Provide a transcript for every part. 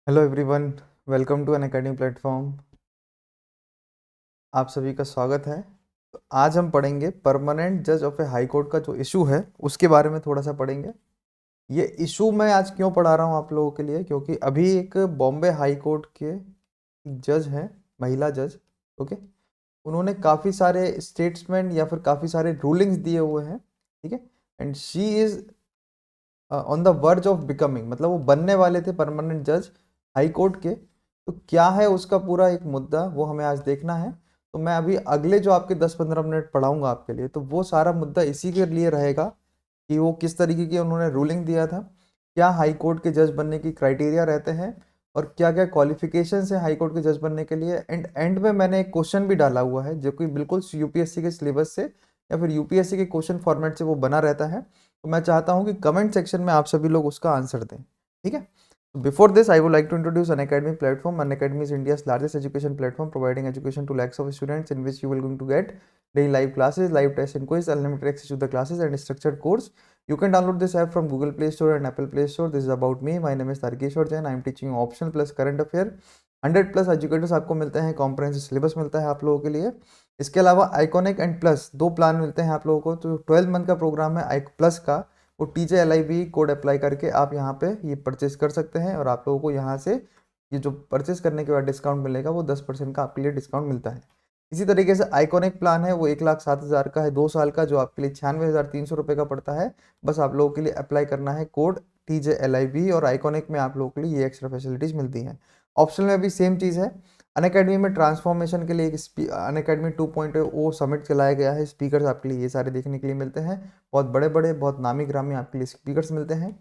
Hello everyone, welcome to Unacademy platform. आप सभी का स्वागत है। तो आज हम पढ़ेंगे परमानेंट जज ऑफ ए हाई कोर्ट का जो इशू है उसके बारे में थोड़ा सा पढ़ेंगे। ये इशू मैं आज क्यों पढ़ा रहा हूँ आप लोगों के लिए, क्योंकि अभी एक बॉम्बे हाई कोर्ट के जज हैं, महिला जज। ओके, उन्होंने काफ़ी सारे स्टेटमेंट या फिर काफ़ी सारे रूलिंग्स दिए हुए हैं। ठीक है, and she is on the verge of becoming, मतलब वो बनने वाले थे परमानेंट जज हाई कोर्ट के। तो क्या है उसका पूरा एक मुद्दा, वो हमें आज देखना है। तो मैं अभी अगले जो आपके 10-15 मिनट पढ़ाऊंगा आपके लिए, तो वो सारा मुद्दा इसी के लिए रहेगा कि वो किस तरीके की उन्होंने रूलिंग दिया था, क्या हाई कोर्ट के जज बनने की क्राइटेरिया रहते हैं, और क्या क्या क्वालिफिकेशन है हाई कोर्ट के जज बनने के लिए। एंड एंड में मैंने एक क्वेश्चन भी डाला हुआ है जो कि बिल्कुल यूपीएससी के सिलेबस से या फिर यूपीएससी के क्वेश्चन फॉर्मेट से वो बना रहता है। तो मैं चाहता हूं कि कमेंट सेक्शन में आप सभी लोग उसका आंसर दें। ठीक है, before this I would like to introduce Unacademy platform. Unacademy is India's largest education platform providing education to lakhs of students in which you will going to get daily live classes, live tests and quiz, unlimited access to the classes and structured course. You can download this app from Google Play Store and Apple Play Store. This is about me. My name is Tarkeshwar Jain. I am teaching you optional plus current affair। 100 plus educators आपको मिलते हैं, comprehensive syllabus मिलता है आप लोगों के लिए। इसके अलावा आइकॉनिक एंड प्लस दो प्लान मिलते हैं आप लोगों को। तो 12 मंथ का प्रोग्राम है आइक प्लस का, वो TJLIB कोड अप्लाई करके आप यहाँ पे ये परचेज कर सकते हैं, और आप लोगों को यहाँ से ये जो परचेज करने के बाद डिस्काउंट मिलेगा वो 10% का आपके लिए डिस्काउंट मिलता है। इसी तरीके से आइकॉनिक प्लान है, वो 1,07,000 का है, 2 साल का, जो आपके लिए 96,300 रुपये का पड़ता है। बस आप लोगों के लिए अप्लाई करना है कोड TJLIB, और आइकॉनिक में आप लोगों के लिए ये एक्स्ट्रा फैसिलिटीज मिलती हैं। ऑप्शनल में भी सेम चीज़ है। अनअकैडमी में ट्रांसफॉर्मेशन के लिए एक अनअकैडमी 2.0 समिट चलाया गया है। स्पीकर्स आपके लिए ये सारे देखने के लिए मिलते हैं, बहुत बड़े बड़े बहुत नामी ग्रामी आपके लिए स्पीकर्स मिलते हैं।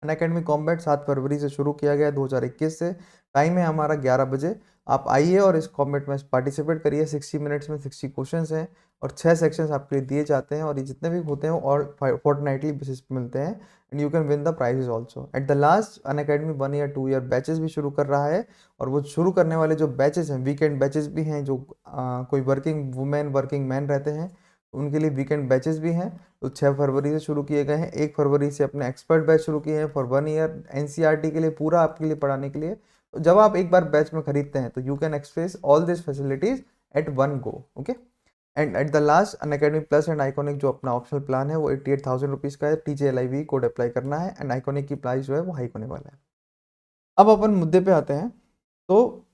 अनअकैडमी कॉम्बैट 7 फरवरी से शुरू किया गया 2021 से। टाइम है हमारा 11 बजे। आप आइए और इस कॉम्बैट में पार्टिसिपेट करिए। 60 मिनट्स में 60 क्वेश्चंस हैं और 6 सेक्शंस आपके लिए दिए जाते हैं, और ये जितने भी होते हैं और फोर्टनाइटली बेसिस पे मिलते हैं। And you can win the prizes also at the last. Unacademy 1 year 2 year batches भी शुरू कर रहा है, और वो शुरू करने वाले जो बैचेस हैं वीकेंड बैचेस भी हैं, जो कोई वर्किंग वुमेन वर्किंग मैन रहते हैं उनके लिए वीकेंड बैचेस भी हैं। तो 6 फरवरी से शुरू किए गए हैं। 1 फरवरी से अपने एक्सपर्ट बैच शुरू किए हैं फॉर 1 ईयर NCERT के लिए, पूरा आपके लिए पढ़ाने के लिए। तो जब आप एक बार बैच में खरीदते हैं तो you can express all this facilities eight one go. Okay, and eight the last Unacademy plus and iconic जो अपना ऑप्शनल प्लान है वो 88,000 रुपीज़ का है। TJLIB कोड अप्लाई करना है, एंड आइकॉनिक की प्राइस जो है वो हाई होने वाला है। अब अपन मुद्दे पे आते हैं। तो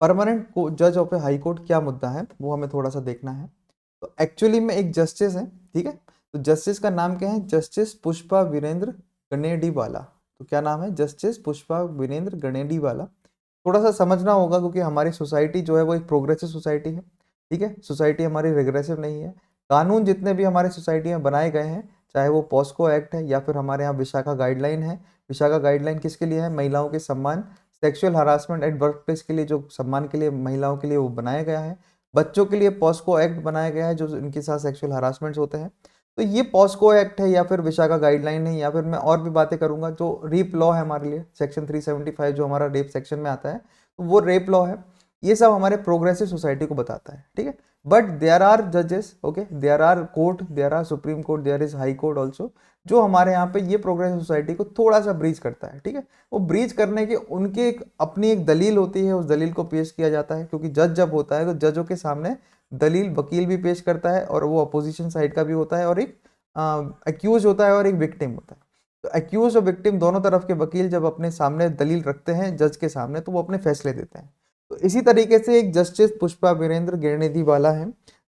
परमानेंट जज ऑफ ए हाई कोर्ट क्या मुद्दा है वो हमें थोड़ा सा देखना है। तो एक्चुअली में एक जस्टिस है, ठीक है। तो जस्टिस का नाम क्या है? जस्टिस पुष्पा वीरेंद्र गनेडीवाला। तो क्या नाम है? जस्टिस पुष्पा वीरेंद्र गनेडीवाला। थोड़ा सा समझना होगा क्योंकि हमारी सोसाइटी जो है वो एक प्रोग्रेसिव सोसाइटी है। ठीक है, सोसाइटी हमारी रिग्रेसिव नहीं है। कानून जितने भी हमारे सोसाइटी में बनाए गए हैं, चाहे वो पॉस्को एक्ट है या फिर हमारे यहाँ विशाखा गाइडलाइन है। विशाखा गाइडलाइन किसके लिए है? महिलाओं के सम्मान, sexual harassment at work place के लिए, जो सम्मान के लिए महिलाओं के लिए वो बनाया गया है। बच्चों के लिए पॉस्को एक्ट बनाया गया है, जो इनके साथ सेक्सुअल हरासमेंट्स होते हैं। तो ये पॉस्को एक्ट है या फिर विशाखा गाइडलाइन है, या फिर मैं और भी बातें करूंगा। जो रेप लॉ है हमारे लिए, सेक्शन 375 जो हमारा रेप सेक्शन में आता है, तो वो रेप लॉ है। ये सब हमारे प्रोग्रेसिव सोसाइटी को बताता है, ठीक है। बट देयर आर जजेस, okay, there are court, there are supreme court, there is high court also, जो हमारे यहाँ पे ये प्रोग्रेसिव सोसाइटी को थोड़ा सा ब्रीच करता है, ठीक है। वो ब्रीच करने के उनके एक अपनी एक दलील होती है, उस दलील को पेश किया जाता है, क्योंकि जज जब होता है तो जजों के सामने दलील वकील भी पेश करता है, और वो अपोजिशन साइड का भी होता है, और एक एक्यूज होता है और एक विक्टिम होता है। तो एक्यूज और विक्टिम दोनों तरफ के वकील जब अपने सामने दलील रखते हैं जज के सामने, तो वो अपने फैसले देते हैं। तो इसी तरीके से एक जस्टिस पुष्पा वीरेंद्र गिरनेदी वाला है,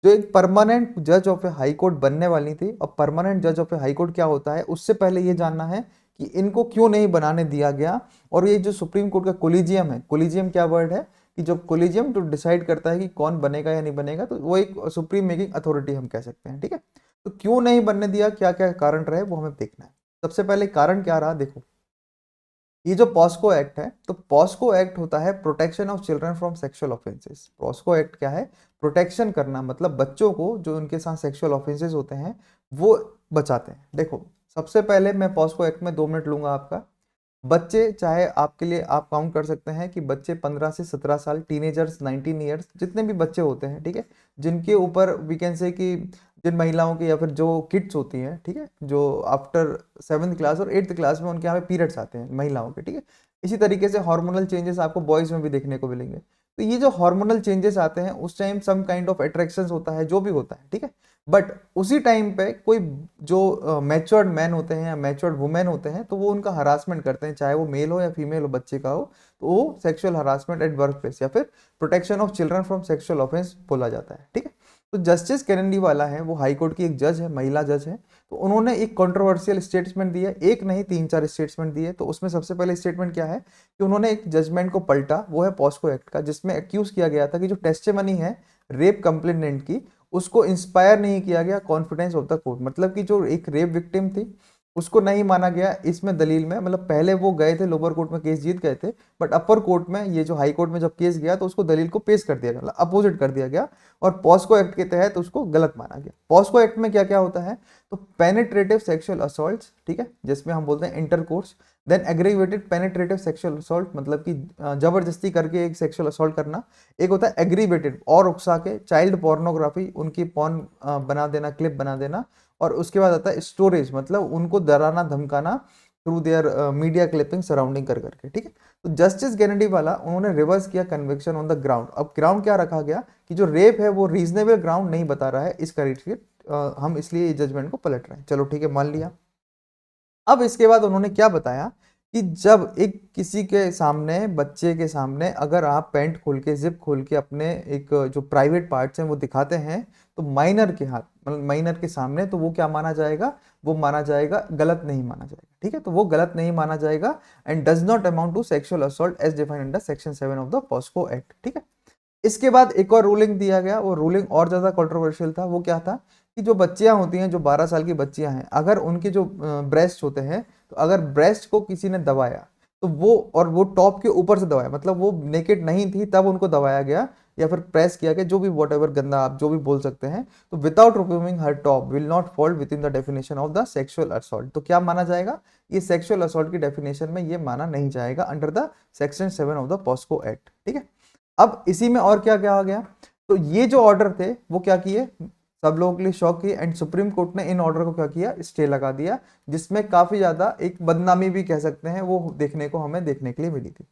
जो एक परमानेंट जज ऑफ ए हाई कोर्ट बनने वाली थी। और परमानेंट जज ऑफ ए हाई कोर्ट क्या होता है, उससे पहले ये जानना है कि इनको क्यों नहीं बनाने दिया गया। और ये जो सुप्रीम कोर्ट का कोलिजियम है, कोलिजियम क्या वर्ड है कि जो कोलिजियम जो डिसाइड करता है कि कौन बनेगा या नहीं बनेगा, तो वो एक सुप्रीम मेकिंग अथॉरिटी हम कह सकते हैं, ठीक है। तो क्यों नहीं बनने दिया, क्या क्या कारण रहे वो हमें देखना है। सबसे पहले कारण क्या रहा, देखो। ये जो पॉस्को एक्ट है, तो पॉस्को एक्ट होता है protection of children from sexual offences. POCSO act क्या है? प्रोटेक्शन करना, मतलब बच्चों को जो उनके साथ सेक्सुअल ऑफेंसेस होते हैं वो बचाते हैं। देखो, सबसे पहले मैं पॉस्को एक्ट में 2 मिनट लूंगा आपका। बच्चे, चाहे आपके लिए आप काउंट कर सकते हैं कि बच्चे 15 से 17 साल, टीनेजर्स 19 ईयर्स, जितने भी बच्चे होते हैं, ठीक है, जिनके ऊपर वी कैन से कि जिन महिलाओं की या फिर जो किड्स होती हैं, ठीक है, जो आफ्टर 7th क्लास और 8th क्लास में उनके यहाँ पे पीरियड्स आते हैं महिलाओं के, ठीक है। इसी तरीके से हार्मोनल चेंजेस आपको बॉयज में भी देखने को मिलेंगे। तो ये जो हार्मोनल चेंजेस आते हैं उस time some kind of attraction होता है, जो भी होता है, ठीक है। बट उसी टाइम पे कोई जो मैच्योर्ड मैन होते हैं या मैच्योर्ड वुमेन होते हैं, तो वो उनका हरासमेंट करते हैं, चाहे वो मेल हो या फीमेल हो, बच्चे का हो, तो वो sexual harassment at work place या फिर protection of children from sexual offence बोला जाता है, ठीक है। तो जस्टिस कैनेडी वाला है, वो हाई कोर्ट की एक जज है, महिला जज है। तो उन्होंने एक कंट्रोवर्शियल स्टेटमेंट दिया, एक नहीं 3-4 स्टेटमेंट दिए। तो उसमें सबसे पहले स्टेटमेंट क्या है कि उन्होंने एक जजमेंट को पलटा, वो है पॉस्को एक्ट का, जिसमें एक्यूज किया गया था कि जो टेस्टिमनी है रेप कंप्लेनेंट की, उसको इंस्पायर नहीं किया गया कॉन्फिडेंस ऑफ द कोर्ट। मतलब कि जो एक रेप विक्टिम थी उसको नहीं माना गया इसमें दलील में। मतलब पहले वो गए थे लोअर कोर्ट में, केस जीत गए थे, बट अपर कोर्ट में ये जो हाई कोर्ट में जब केस गया तो उसको दलील को पेश कर दिया गया, मतलब अपोजिट कर दिया गया, और पॉस्को एक्ट के तहत उसको गलत माना गया। पॉस्को एक्ट में क्या क्या होता है, तो पेनिट्रेटिव सेक्सुअल असॉल्ट, ठीक है, जिसमें हम बोलते हैं intercourse. Then aggravated penetrative sexual assault, मतलब कि जबरदस्ती करके एक सेक्सुअल असॉल्ट करना। एक होता है एग्रीवेटेड, और उकसा के, चाइल्ड पोर्नोग्राफी, उनकी पॉर्न बना देना, क्लिप बना देना। और उसके बाद आता है स्टोरेज, मतलब उनको डराना धमकाना through their media clipping surrounding कर करके, ठीक है। तो जस्टिस कैनेडी वाला उन्होंने रिवर्स किया कन्विक्शन ऑन द ग्राउंड। अब ग्राउंड क्या रखा गया कि जो रेप है वो रीजनेबल ग्राउंड नहीं बता रहा है इस करेक्ट, हम इसलिए जजमेंट को पलट रहे हैं। चलो ठीक है, मान लिया। अब इसके बाद उन्होंने क्या बताया कि जब एक किसी के सामने, बच्चे के सामने, अगर आप पैंट खोल के, जिप खोल के अपने एक जो प्राइवेट पार्ट्स हैं वो दिखाते हैं, तो माइनर के हाथ, मतलब माइनर के सामने, तो वो क्या माना जाएगा, वो माना जाएगा, गलत नहीं माना जाएगा, ठीक है। तो वो गलत नहीं माना जाएगा and does not amount to sexual assault as defined under section 7 of the POCSO act, ठीक है। इसके बाद एक और रूलिंग दिया गया, वो रूलिंग और ज्यादा कंट्रोवर्शियल था। वो क्या था कि जो बच्चियां होती हैं, जो 12 साल की बच्चियां हैं, अगर उनके जो ब्रेस्ट होते हैं, तो अगर ब्रेस्ट को किसी ने दबाया, तो वो, और वो टॉप के ऊपर से दबाया, मतलब वो नेकेड नहीं थी तब उनको दबाया गया या फिर प्रेस किया गया, जो भी वॉट एवर गंदा आप जो भी बोल सकते हैं, तो without removing her top will not fall with in the definition of the sexual assault. तो क्या माना जाएगा, ये सेक्सुअल असॉल्ट की डेफिनेशन में ये माना नहीं जाएगा under the section 7 of the POCSO act, ठीक है। अब इसी में और क्या क्या आ गया, तो ये जो ऑर्डर थे वो क्या किए, सब लोगों के लिए शॉक किए, एंड सुप्रीम कोर्ट ने इन ऑर्डर को क्या किया, स्टे लगा दिया, जिसमें काफी ज्यादा एक बदनामी भी कह सकते हैं वो देखने को हमें देखने के लिए मिली थी।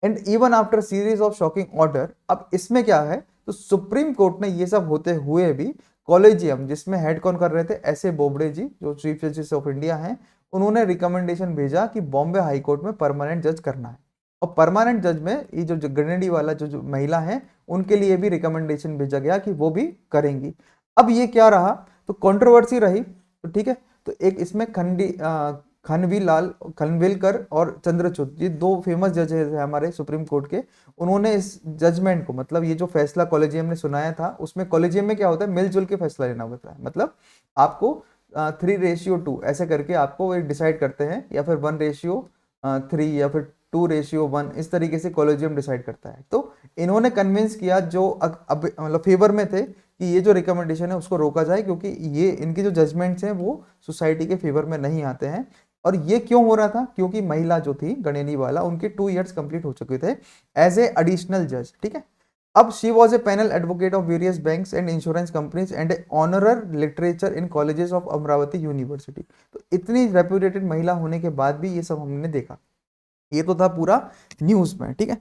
And even after series of shocking order, अब इसमें क्या है, तो सुप्रीम कोर्ट ने ये सब होते हुए भी कॉलेजियम, जिसमें हेड कौन कर रहे थे, ऐसे बोबड़े जी, जो चीफ जस्टिस ऑफ इंडिया हैं, उन्होंने रिकमेंडेशन भेजा कि बॉम्बे हाई कोर्ट में परमानेंट जज करना है। और परमानेंट जज में ये जो ग्रेनेडी वाला जो महिला है, उनके लिए भी रिकमेंडेशन भेजा गया कि वो भी करेंगी। अब ये क्या रहा, तो कंट्रोवर्सी रही, तो ठीक है। तो एक इसमें खनविलकर और चंद्रचूड़, ये दो फेमस जज है हमारे सुप्रीम कोर्ट के। उन्होंने इस जजमेंट को, मतलब ये जो फैसला कॉलेजियम ने सुनाया था, उसमें कॉलेजियम में क्या होता है, मिलजुल के फैसला लेना होता है। मतलब आपको 3:2 ऐसे करके आपको डिसाइड करते हैं, या फिर 1:3 या फिर 2:1, इस तरीके से कॉलेजियम डिसाइड करता है। तो इन्होंने कन्विंस किया जो अब मतलब फेवर में थे कि ये जो रिकमेंडेशन है उसको रोका जाए, क्योंकि ये इनकी जो जजमेंट्स हैं वो सोसाइटी के फेवर में नहीं आते हैं। और ये क्यों हो रहा था, क्योंकि महिला जो थी गणेनी वाला, उनके 2 इयर्स कंप्लीट हो चुके थे एज ए एडिशनल जज, ठीक है। अब she was a panel advocate of various banks and insurance companies and a honorary literature in colleges of Amravati university. तो इतनी रेप्यूटेड महिला होने के बाद भी ये सब हमने देखा। ये तो था पूरा न्यूज में, ठीक है।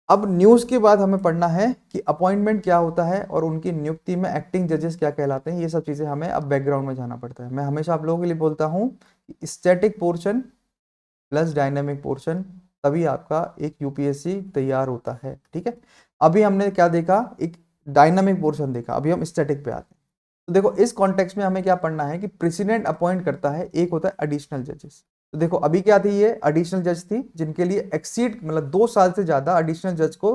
अब न्यूज के बाद हमें पढ़ना है कि अपॉइंटमेंट क्या होता है और उनकी नियुक्ति में एक्टिंग जजेस क्या कहलाते हैं। ये सब चीजें हमें अब बैकग्राउंड में जाना पड़ता है। मैं हमेशा आप लोगों के लिए बोलता हूँ static portion plus dynamic portion, तभी आपका एक यूपीएससी तैयार होता है, ठीक है। अभी हमने क्या देखा, एक डायनामिक पोर्शन देखा, अभी हम स्टैटिक पे आते हैं। तो देखो इस कॉन्टेक्स्ट में हमें क्या पढ़ना है कि प्रेसिडेंट अपॉइंट करता है, एक होता है एडिशनल जजेस। तो देखो अभी क्या थी, ये एडिशनल जज थी जिनके लिए एक्सीड, मतलब 2 साल से ज्यादा एडिशनल जज को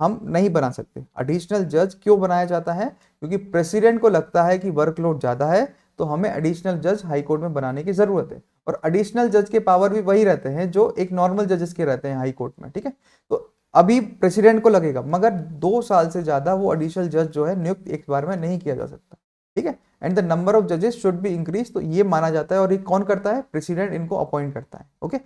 हम नहीं बना सकते। एडिशनल जज क्यों बनाया जाता है, क्योंकि प्रेसिडेंट को लगता है कि वर्कलोड ज्यादा है, तो हमें एडिशनल जज हाई कोर्ट में बनाने की जरूरत है। और एडिशनल जज के पावर भी वही रहते हैं जो एक नॉर्मल जजेस के रहते हैं हाई कोर्ट में, ठीक है। तो अभी प्रेसिडेंट को लगेगा, मगर 2 साल से ज्यादा वो एडिशनल जज जो है नियुक्त एक बार में नहीं किया जा सकता, ठीक है। एंड द नंबर ऑफ जजेस शुड बी इंक्रीज, तो ये माना जाता है। और ये कौन करता है, प्रेसिडेंट इनको अपॉइंट करता है, ओके।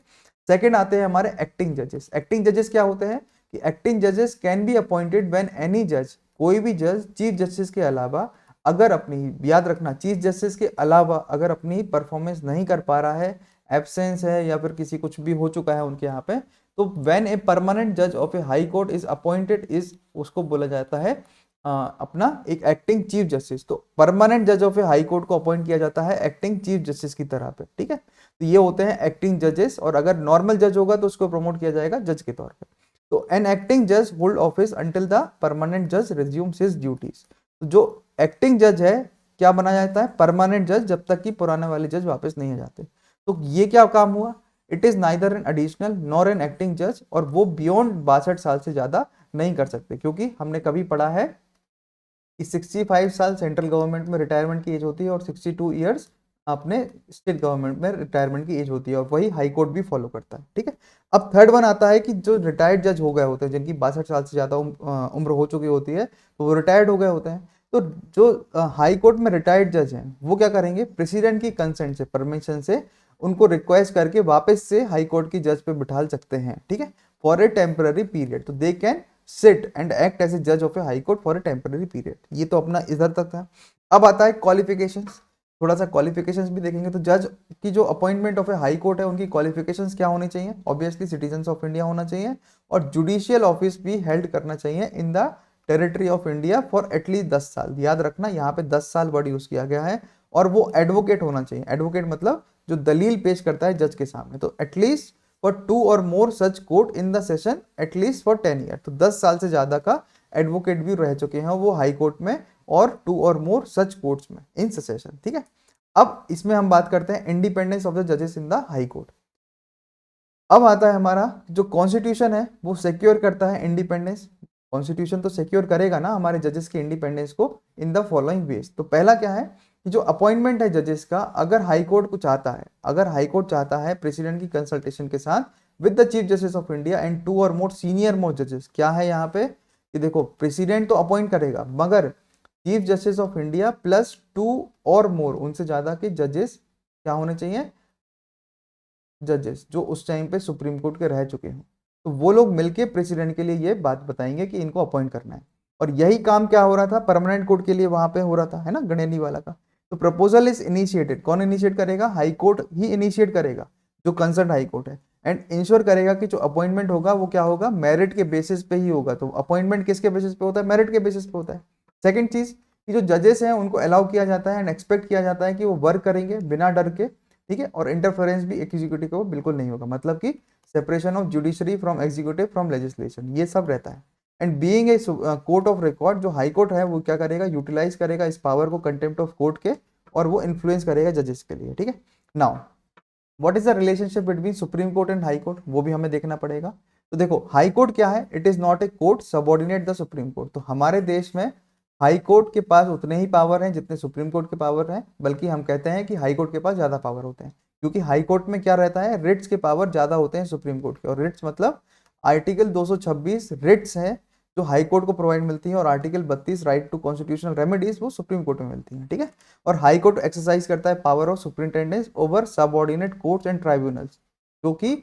सेकंड आते हैं हमारे एक्टिंग जजेस। एक्टिंग जजेस क्या होते हैं कि एक्टिंग जजेस can be appointed when any जज, कोई भी जज चीफ जस्टिस के अलावा अगर अपनी, याद रखना, चीफ जस्टिस के अलावा अगर अपनी परफॉर्मेंस नहीं कर पा रहा है, एब्सेंस है या फिर किसी कुछ भी हो चुका है उनके यहाँ पे, तो व्हेन ए परमानेंट जज of a high court is appointed is, उसको बोला जाता है अपना एक एक्टिंग चीफ जस्टिस। तो परमानेंट जज ऑफ ए हाई कोर्ट को अपॉइंट किया जाता है एक्टिंग चीफ जस्टिस की तरह पे, ठीक है। तो ये होते हैं एक्टिंग जजेस, और अगर नॉर्मल जज होगा तो उसको प्रमोट किया जाएगा जज के तौर पे। तो एन एक्टिंग जज hold office until the permanent जज रिज्यूम्स हिज ड्यूटीज। तो जो एक्टिंग जज है क्या बना जाता है, परमानेंट जज, जब तक कि पुराने वाले जज वापस नहीं आ जाते। तो ये क्या काम हुआ, it is neither an additional nor an acting जज, और वो बियॉन्ड 62 साल से ज्यादा नहीं कर सकते, क्योंकि हमने कभी पढ़ा है कि 65 साल सेंट्रल गवर्नमेंट में रिटायरमेंट की एज होती है और 62 ईयर्स अपने स्टेट गवर्नमेंट में रिटायरमेंट की एज होती है, और वही हाई कोर्ट भी फॉलो करता है, ठीक है। अब थर्ड वन आता है कि जो रिटायर्ड जज हो गए होते हैं, जिनकी 62 साल से ज़्यादा उम्र हो चुकी होती है, तो वो रिटायर्ड हो गए होते हैं। तो जो हाई कोर्ट में रिटायर्ड जज हैं वो क्या करेंगे, प्रेसिडेंट की कंसेंट से, परमिशन से उनको रिक्वेस्ट करके वापस से हाई कोर्ट की जज पे बिठा सकते हैं, ठीक है, फॉर ए टेम्पररी पीरियड। तो they can sit and act as a जज of a high court for a temporary period. ये तो अपना इधर तक था। अब आता है क्वालिफिकेशंस, थोड़ा सा क्वालिफिकेशंस भी देखेंगे। तो जज की जो appointment of a high court है उनकी क्वालिफिकेशंस क्या होनी चाहिए, ऑब्वियसली सिटीजन्स ऑफ इंडिया होना चाहिए, और जुडिशियल ऑफिस भी हेल्ड करना चाहिए in the territory of India for at least 10 साल। याद रखना यहाँ पे 10 साल वर्ड यूज किया गया है, और वो एडवोकेट होना चाहिए। एडवोकेट मतलब जो दलील पेश करता है जज के सामने। तो एटलीस्ट फॉर 2 और more such court in the session at least for 10 year. तो 10 साल से ज्यादा का एडवोकेट भी रह चुके हैं वो हाई कोर्ट में, और 2 और मोर सच कोर्ट्स में इन सेशन, ठीक है। अब इसमें हम बात करते हैं इंडिपेंडेंस ऑफ द जजेस इन द हाई कोर्ट। अब आता है हमारा जो कॉन्स्टिट्यूशन है वो सिक्योर करता है इंडिपेंडेंस। कॉन्स्टिट्यूशन तो सिक्योर करेगा ना हमारे जजेस की इंडिपेंडेंस को इन द फॉलोइंग वेज। तो पहला क्या है कि जो अपॉइंटमेंट है जजेस का, अगर हाई कोर्ट को चाहता है, अगर हाई कोर्ट चाहता है प्रेसिडेंट की कंसल्टेशन के साथ with the chief justice of India and 2 और मोर सीनियर मोस्ट जजेस, क्या है यहाँ पे कि देखो प्रेसिडेंट तो अपॉइंट करेगा, मगर chief justice of India plus 2 और मोर, उनसे ज्यादा के जजेस क्या होने चाहिए, जजेस जो उस टाइम पे सुप्रीम कोर्ट के रह चुके हों। तो वो लोग मिलके प्रेसिडेंट के लिए ये बात बताएंगे कि इनको अपॉइंट करना है। और यही काम क्या हो रहा था परमानेंट कोर्ट के लिए, वहां पे हो रहा था, है ना, गणेनी वाला का। तो प्रपोजल इज इनिशिएटेड, कौन इनिशिएट करेगा, हाई कोर्ट ही इनिशिएट करेगा, जो कंसर्न हाई कोर्ट है, एंड इंश्योर करेगा कि जो अपॉइंटमेंट होगा वो क्या होगा, मेरिट के बेसिस पे ही होगा। तो अपॉइंटमेंट किसके बेसिस पे होता है, मेरिट के बेसिस पे होता है। सेकंड चीज कि जो जजेस हैं उनको अलाउ किया जाता है एंड एक्सपेक्ट किया जाता है कि वो वर्क करेंगे बिना डर के, ठीक है, और इंटरफेरेंस भी एग्जीक्यूटिव को बिल्कुल नहीं होगा, मतलब कि separation of judiciary from executive from legislation, ये सब रहता है। And being a court of record, जो हाई कोर्ट है वो क्या करेगा, यूटिलाइज करेगा इस पावर को कंटेम्प्ट ऑफ कोर्ट के, और वो इन्फ्लुएंस करेगा जजेस के लिए, ठीक है। Now what is the relationship between supreme court and high court, वो भी हमें देखना पड़ेगा। तो देखो हाई कोर्ट क्या है, it is not a court subordinate the supreme court. तो हमारे देश में हाई कोर्ट के पास उतने ही पावर हैं जितने सुप्रीम कोर्ट के पावर हैं, बल्कि हम कहते हैं कि हाई कोर्ट के पास ज्यादा पावर होते हैं, क्योंकि हाई कोर्ट में क्या रहता है, रिट्स के पावर ज्यादा होते हैं सुप्रीम कोर्ट के। और रिट्स मतलब आर्टिकल 226 रिट्स है जो हाई कोर्ट को प्रोवाइड मिलती है, और article 32 right to constitutional remedies वो सुप्रीम कोर्ट में मिलती है, ठीक है। और हाई कोर्ट एक्सरसाइज करता है power of superintendence over subordinate courts and tribunals, जो कि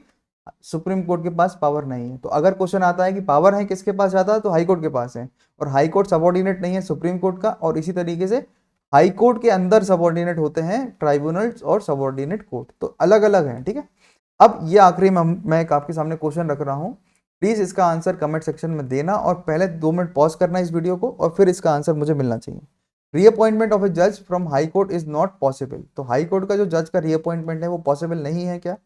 सुप्रीम कोर्ट के पास पावर नहीं है। तो अगर क्वेश्चन आता है कि पावर है किसके पास ज्यादा, तो हाई कोर्ट के पास है, और हाई कोर्ट सबऑर्डिनेट नहीं है सुप्रीम कोर्ट का, और इसी तरीके से हाई कोर्ट के अंदर सबऑर्डिनेट होते हैं ट्राइब्यूनल्स और सबऑर्डिनेट कोर्ट, तो अलग अलग हैं, ठीक है। अब ये आखिरी में मैं आपके सामने क्वेश्चन रख रहा हूं, प्लीज इसका आंसर कमेंट सेक्शन में देना, और पहले 2 मिनट पॉज करना इस वीडियो को, और फिर इसका आंसर मुझे मिलना चाहिए। रीअपॉइंटमेंट ऑफ ए जज from high court is not possible. तो हाई कोर्ट का जो जज का रीअपॉइंटमेंट है वो पॉसिबल नहीं है क्या।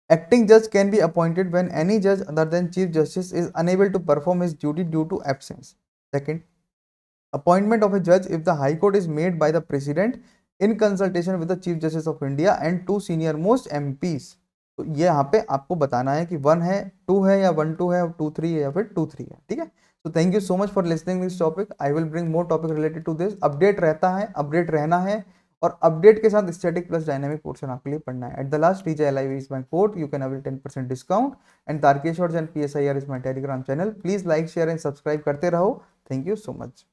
Acting judge can be appointed when any judge other than Chief Justice is unable to perform his duty due to absence. Second, appointment of a judge if the High Court is made by the President in consultation with the Chief Justice of India and 2 senior most MPs. तो ये यहाँ पे आपको बताना है कि 1 है, 2 है, या 1 2 है, 2 3 है, या फिर 2 3 है, ठीक है। तो thank you so much for listening this topic. I will bring more topic related to this. Update रहता है, अपडेट रहना है, और अपडेट के साथ स्टैटिक प्लस डायनामिक पोर्शन आपके लिए पढ़ना है। At the last DJ LIV is my code, you can avail 10% discount, and Tarkeshwar Jain PSIR is my Telegram channel. Please like share and subscribe करते रहो। Thank you so much.